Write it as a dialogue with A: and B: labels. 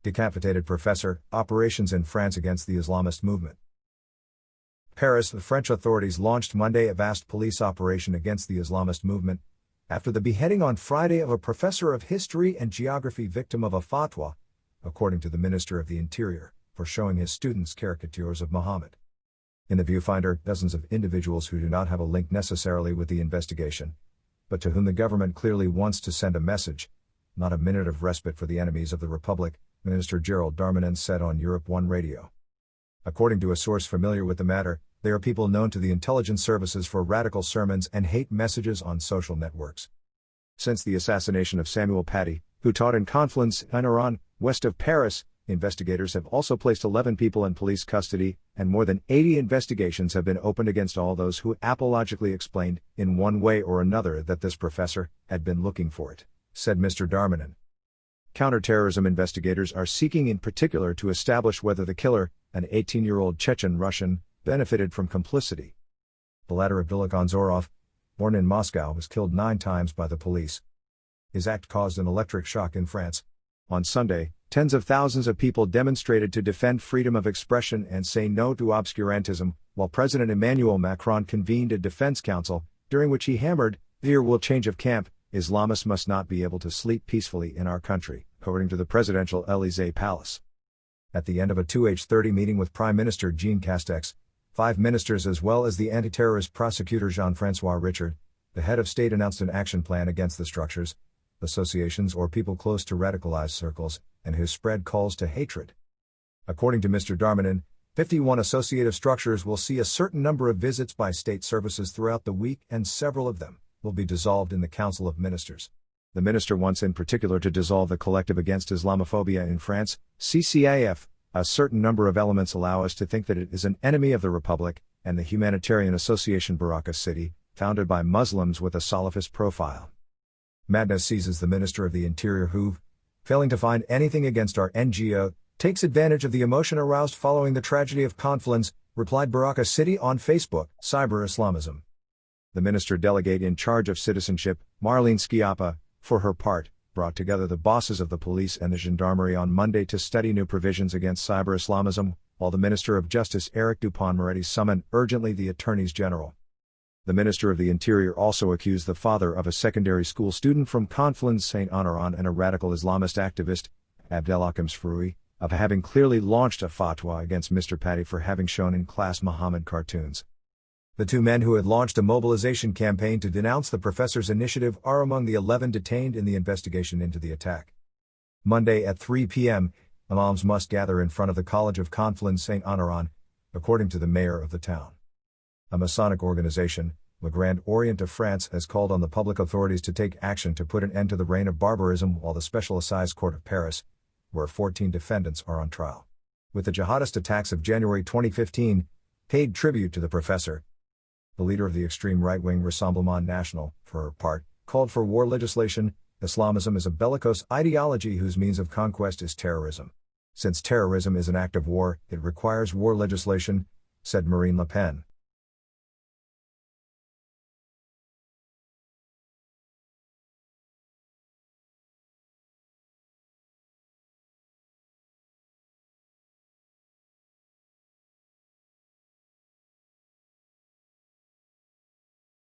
A: Decapitated professor, operations in France against the Islamist movement. Paris, the French authorities launched Monday a vast police operation against the Islamist movement, after the beheading on Friday of a professor of history and geography victim of a fatwa, according to the Minister of the Interior, for showing his students caricatures of Muhammad. In the viewfinder, dozens of individuals who do not have a link necessarily with the investigation, but to whom the government clearly wants to send a message, not a minute of respite for the enemies of the Republic, Minister Gerald Darmanin said on Europe 1 radio. According to a source familiar with the matter, they are people known to the intelligence services for radical sermons and hate messages on social networks. Since the assassination of Samuel Paty, who taught in Conflans en Iran, west of Paris, investigators have also placed 11 people in police custody, and more than 80 investigations have been opened against all those who apologically explained, in one way or another, that this professor had been looking for it, said Mr. Darmanin. Counterterrorism investigators are seeking in particular to establish whether the killer, an 18-year-old Chechen Russian, benefited from complicity. Baladir Abdullah Gonzorov, born in Moscow, was killed 9 times by the police. His act caused an electric shock in France. On Sunday, tens of thousands of people demonstrated to defend freedom of expression and say no to obscurantism, while President Emmanuel Macron convened a defense council, during which he hammered, "There will change of camp, Islamists must not be able to sleep peacefully in our country," according to the presidential Élysée Palace. At the end of a 2h30 meeting with Prime Minister Jean Castex, 5 ministers as well as the anti-terrorist prosecutor Jean-François Richard, the head of state announced an action plan against the structures, associations or people close to radicalized circles, and who spread calls to hatred. According to Mr. Darmanin, 51 associative structures will see a certain number of visits by state services throughout the week, and several of them will be dissolved in the Council of Ministers. The minister wants in particular to dissolve the Collective Against Islamophobia in France, CCAF. A certain number of elements allow us to think that it is an enemy of the Republic, and the humanitarian association Baraka City, founded by Muslims with a Salafist profile. Madness seizes the Minister of the Interior who, failing to find anything against our NGO, takes advantage of the emotion aroused following the tragedy of Conflans, replied Baraka City on Facebook, Cyber Islamism. The minister delegate in charge of citizenship, Marlene Schiappa, for her part, brought together the bosses of the police and the gendarmerie on Monday to study new provisions against cyber Islamism, while the Minister of Justice Eric Dupond-Moretti summoned urgently the Attorneys General. The Minister of the Interior also accused the father of a secondary school student from Conflans Saint Honoran and a radical Islamist activist, Abdelhakim Sfroui, of having clearly launched a fatwa against Mr. Paty for having shown in class Muhammad cartoons. The 2 men who had launched a mobilization campaign to denounce the professor's initiative are among the 11 detained in the investigation into the attack. Monday at 3 p.m., imams must gather in front of the College of Conflans Saint Honoran, according to the mayor of the town. A Masonic organization, Le Grand Orient of France, has called on the public authorities to take action to put an end to the reign of barbarism, while the Special Assize Court of Paris, where 14 defendants are on trial, with the jihadist attacks of January 2015, paid tribute to the professor. The leader of the extreme right-wing Rassemblement National, for her part, called for war legislation. Islamism is a bellicose ideology whose means of conquest is terrorism. Since terrorism is an act of war, it requires war legislation, said Marine Le Pen.